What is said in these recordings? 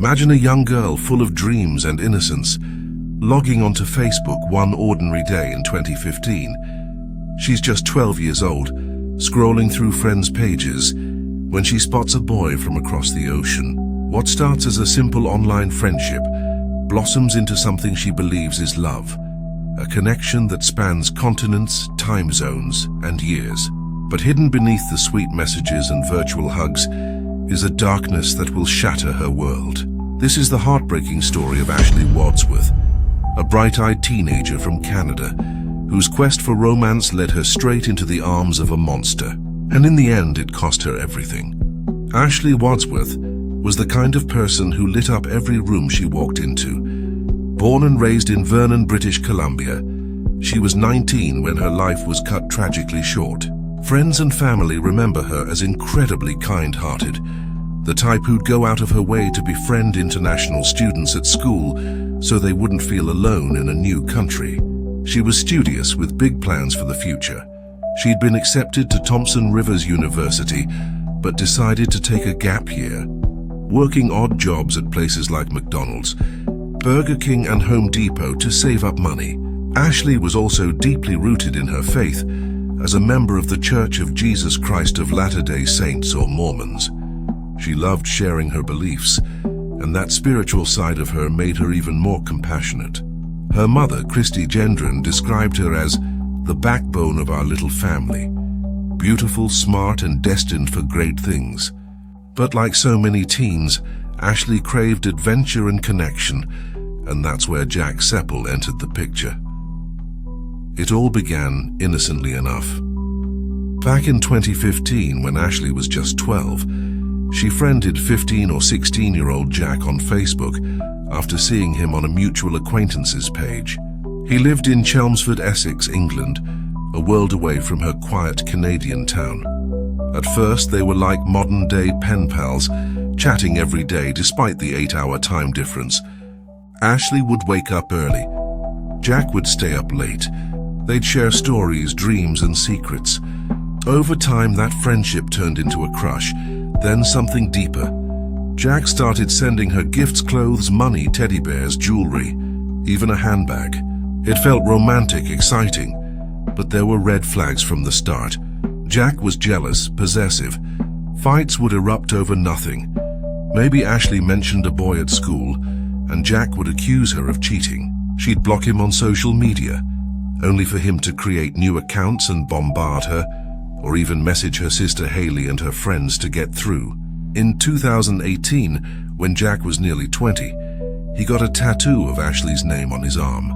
Imagine a young girl full of dreams and innocence, logging onto Facebook one ordinary day in 2015. She's just 12 years old, scrolling through friends' pages, when she spots a boy from across the ocean. What starts as a simple online friendship blossoms into something she believes is love, a connection that spans continents, time zones, and years. But hidden beneath the sweet messages and virtual hugs is a darkness that will shatter her world. This is the heartbreaking story of Ashley Wadsworth, a bright-eyed teenager from Canada, whose quest for romance led her straight into the arms of a monster. And in the end, it cost her everything. Ashley Wadsworth was the kind of person who lit up every room she walked into. Born and raised in Vernon, British Columbia, she was 19 when her life was cut tragically short. Friends and family remember her as incredibly kind-hearted, the type who'd go out of her way to befriend international students at school so they wouldn't feel alone in a new country. She was studious with big plans for the future. She'd been accepted to Thompson Rivers University, but decided to take a gap year, working odd jobs at places like McDonald's, Burger King and Home Depot to save up money. Ashley was also deeply rooted in her faith as a member of the Church of Jesus Christ of Latter-day Saints or Mormons. She loved sharing her beliefs, and that spiritual side of her made her even more compassionate. Her mother, Christy Gendron, described her as the backbone of our little family, beautiful, smart, and destined for great things. But like so many teens, Ashley craved adventure and connection, and that's where Jack Sepple entered the picture. It all began innocently enough. Back in 2015, when Ashley was just 12, she friended 15 or 16-year-old Jack on Facebook after seeing him on a mutual acquaintances page. He lived in Chelmsford, Essex, England, a world away from her quiet Canadian town. At first, they were like modern-day pen pals, chatting every day despite the 8-hour time difference. Ashley would wake up early. Jack would stay up late. They'd share stories, dreams, and secrets. Over time, that friendship turned into a crush, then something deeper. Jack started sending her gifts, clothes, money, teddy bears, jewelry, even a handbag. It felt romantic, exciting, but there were red flags from the start. Jack was jealous, possessive. Fights would erupt over nothing. Maybe Ashley mentioned a boy at school, and Jack would accuse her of cheating. She'd block him on social media, only for him to create new accounts and bombard her, or even message her sister Haley and her friends to get through. In 2018, when Jack was nearly 20, he got a tattoo of Ashley's name on his arm,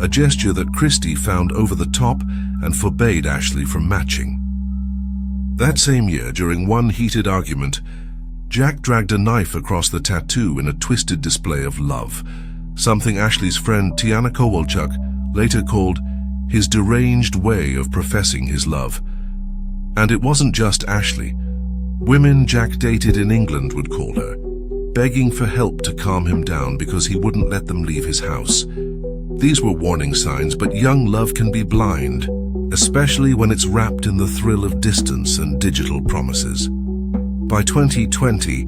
a gesture that Christy found over the top and forbade Ashley from matching. That same year, during one heated argument, Jack dragged a knife across the tattoo in a twisted display of love, something Ashley's friend Tiana Kowalchuk later called his deranged way of professing his love. And it wasn't just Ashley. Women Jack dated in England would call her, begging for help to calm him down because he wouldn't let them leave his house. These were warning signs, but young love can be blind, especially when it's wrapped in the thrill of distance and digital promises. By 2020,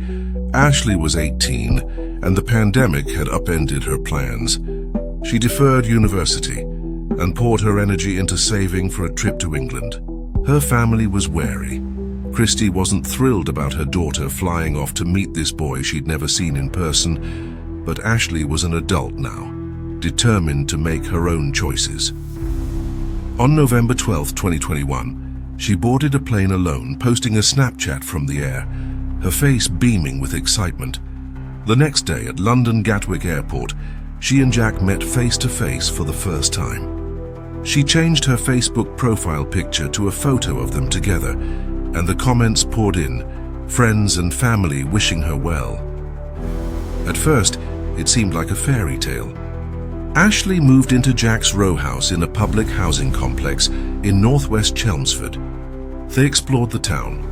Ashley was 18, and the pandemic had upended her plans. She deferred university and poured her energy into saving for a trip to England. Her family was wary. Christy wasn't thrilled about her daughter flying off to meet this boy she'd never seen in person, but Ashley was an adult now, determined to make her own choices. On November 12, 2021, she boarded a plane alone, posting a Snapchat from the air, her face beaming with excitement. The next day at London Gatwick Airport, she and Jack met face-to-face for the first time. She changed her Facebook profile picture to a photo of them together, and the comments poured in, friends and family wishing her well. At first, it seemed like a fairy tale. Ashley moved into Jack's row house in a public housing complex in northwest Chelmsford. They explored the town,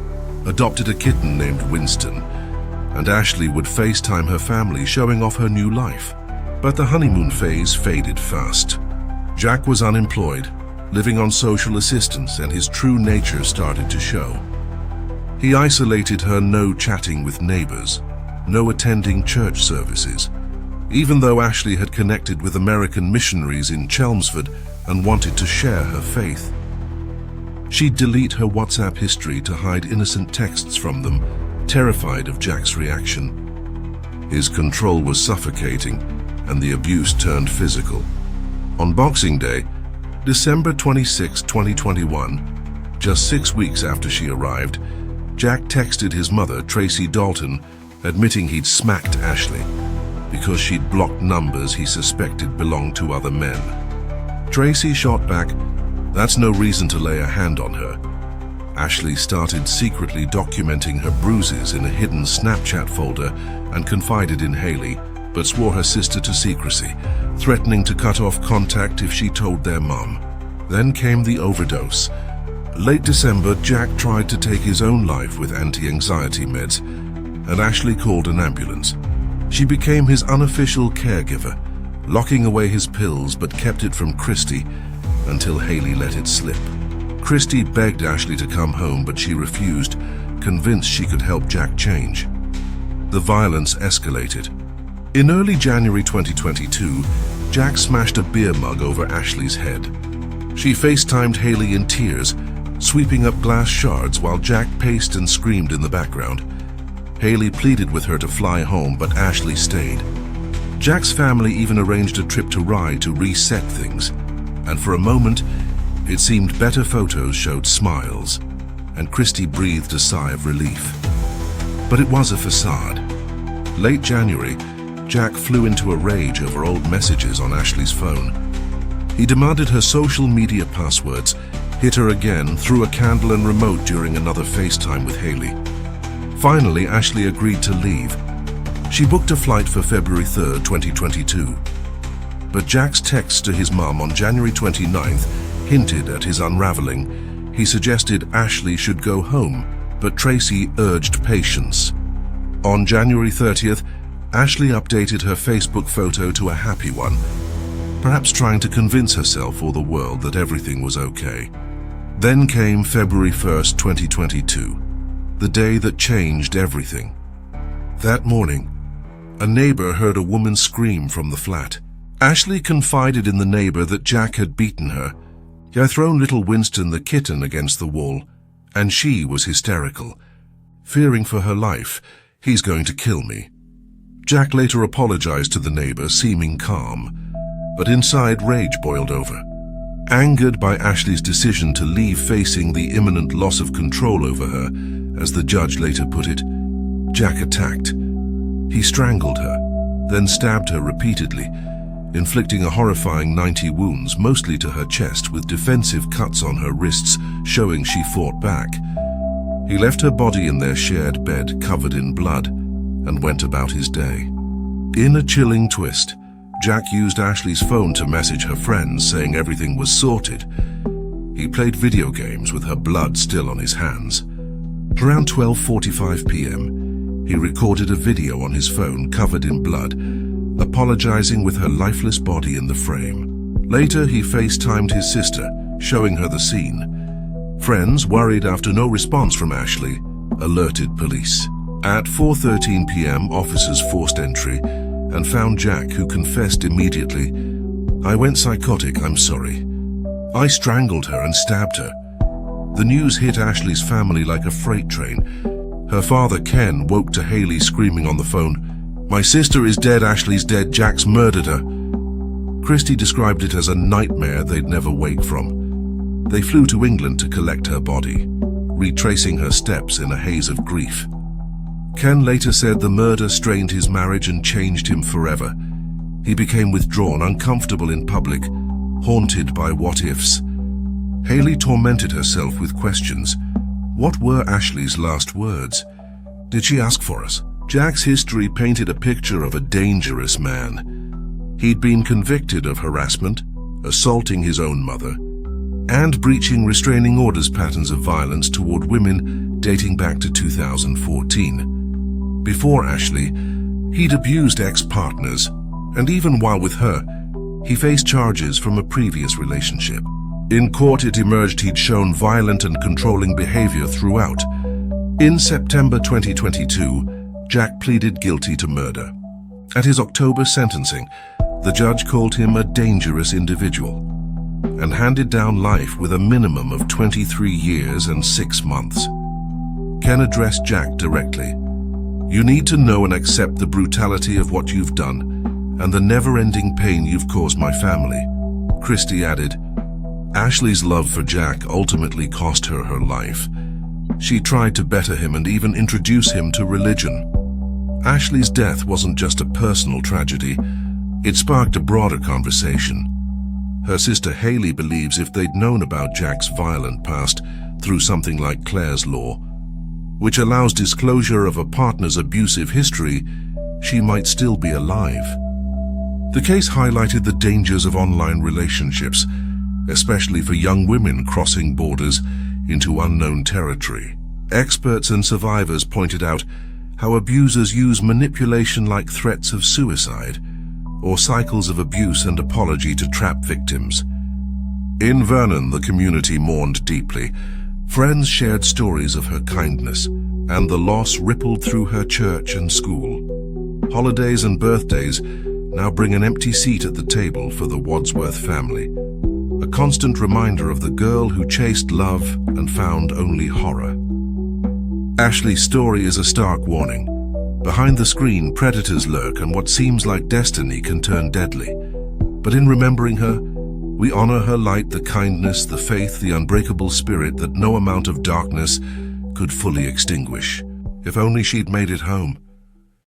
adopted a kitten named Winston, and Ashley would FaceTime her family showing off her new life. But the honeymoon phase faded fast. Jack was unemployed, living on social assistance, and his true nature started to show. He isolated her, no chatting with neighbors. no attending church services, even though Ashley had connected with American missionaries in Chelmsford and wanted to share her faith. She'd delete her WhatsApp history to hide innocent texts from them, terrified of Jack's reaction. His control was suffocating, and the abuse turned physical. On Boxing Day, December 26, 2021, just 6 weeks after she arrived, Jack texted his mother, Tracy Dalton, admitting he'd smacked Ashley because she'd blocked numbers he suspected belonged to other men. Tracy shot back, "That's no reason to lay a hand on her." Ashley started secretly documenting her bruises in a hidden Snapchat folder and confided in Haley, but swore her sister to secrecy, threatening to cut off contact if she told their mom. Then came the overdose. Late December, Jack tried to take his own life with anti-anxiety meds, and Ashley called an ambulance. She became his unofficial caregiver, locking away his pills but kept it from Christy until Haley let it slip. Christy begged Ashley to come home, but she refused, convinced she could help Jack change. The violence escalated. In early January 2022, Jack smashed a beer mug over Ashley's head. She FaceTimed Haley in tears, sweeping up glass shards while Jack paced and screamed in the background. Haley pleaded with her to fly home, but Ashley stayed. Jack's family even arranged a trip to Rye to reset things, and for a moment, it seemed better photos showed smiles, and Christy breathed a sigh of relief. But it was a facade. Late January, Jack flew into a rage over old messages on Ashley's phone. He demanded her social media passwords, hit her again, threw a candle and remote during another FaceTime with Haley. Finally, Ashley agreed to leave. She booked a flight for February 3rd, 2022. But Jack's text to his mum on January 29th hinted at his unraveling. He suggested Ashley should go home, but Tracy urged patience. On January 30th, Ashley updated her Facebook photo to a happy one, perhaps trying to convince herself or the world that everything was okay. Then came February 1st, 2022, the day that changed everything. That morning, a neighbor heard a woman scream from the flat. Ashley confided in the neighbor that Jack had beaten her. He had thrown little Winston the kitten against the wall, and she was hysterical. Fearing for her life, "He's going to kill me." Jack later apologized to the neighbor, seeming calm, but inside rage boiled over. Angered by Ashley's decision to leave facing the imminent loss of control over her, as the judge later put it, Jack attacked. He strangled her, then stabbed her repeatedly, inflicting a horrifying 90 wounds, mostly to her chest, with defensive cuts on her wrists showing she fought back. He left her body in their shared bed covered in blood and went about his day. In a chilling twist, Jack used Ashley's phone to message her friends saying everything was sorted. He played video games with her blood still on his hands. Around 12:45 p.m., he recorded a video on his phone covered in blood, apologizing with her lifeless body in the frame. Later, he FaceTimed his sister, showing her the scene. Friends, worried after no response from Ashley, alerted police. At 4:13 p.m., officers forced entry and found Jack, who confessed immediately, "I went psychotic, I'm sorry. I strangled her and stabbed her." The news hit Ashley's family like a freight train. Her father, Ken, woke to Haley screaming on the phone, "My sister is dead, Ashley's dead, Jack's murdered her." Christy described it as a nightmare they'd never wake from. They flew to England to collect her body, retracing her steps in a haze of grief. Ken later said the murder strained his marriage and changed him forever. He became withdrawn, uncomfortable in public, haunted by what-ifs. Haley tormented herself with questions. What were Ashley's last words? Did she ask for us? Jack's history painted a picture of a dangerous man. He'd been convicted of harassment, assaulting his own mother, and breaching restraining orders patterns of violence toward women dating back to 2014. Before Ashley, he'd abused ex-partners, and even while with her, he faced charges from a previous relationship. In court, it emerged he'd shown violent and controlling behavior throughout. In September 2022, Jack pleaded guilty to murder. At his October sentencing, the judge called him a dangerous individual and handed down life with a minimum of 23 years and 6 months. Ken addressed Jack directly. "You need to know and accept the brutality of what you've done and the never-ending pain you've caused my family." Christie added, Ashley's love for Jack ultimately cost her her life. She tried to better him and even introduce him to religion. Ashley's death wasn't just a personal tragedy, it sparked a broader conversation. Her sister Haley believes if they'd known about Jack's violent past through something like Clare's Law, which allows disclosure of a partner's abusive history, she might still be alive. The case highlighted the dangers of online relationships, especially for young women crossing borders into unknown territory. Experts and survivors pointed out how abusers use manipulation like threats of suicide or cycles of abuse and apology to trap victims. In Vernon, the community mourned deeply. Friends shared stories of her kindness, and the loss rippled through her church and school. Holidays and birthdays now bring an empty seat at the table for the Wadsworth family, a constant reminder of the girl who chased love and found only horror. Ashley's story is a stark warning. Behind the screen, predators lurk and what seems like destiny can turn deadly. But in remembering her, we honor her light, the kindness, the faith, the unbreakable spirit that no amount of darkness could fully extinguish. If only she'd made it home.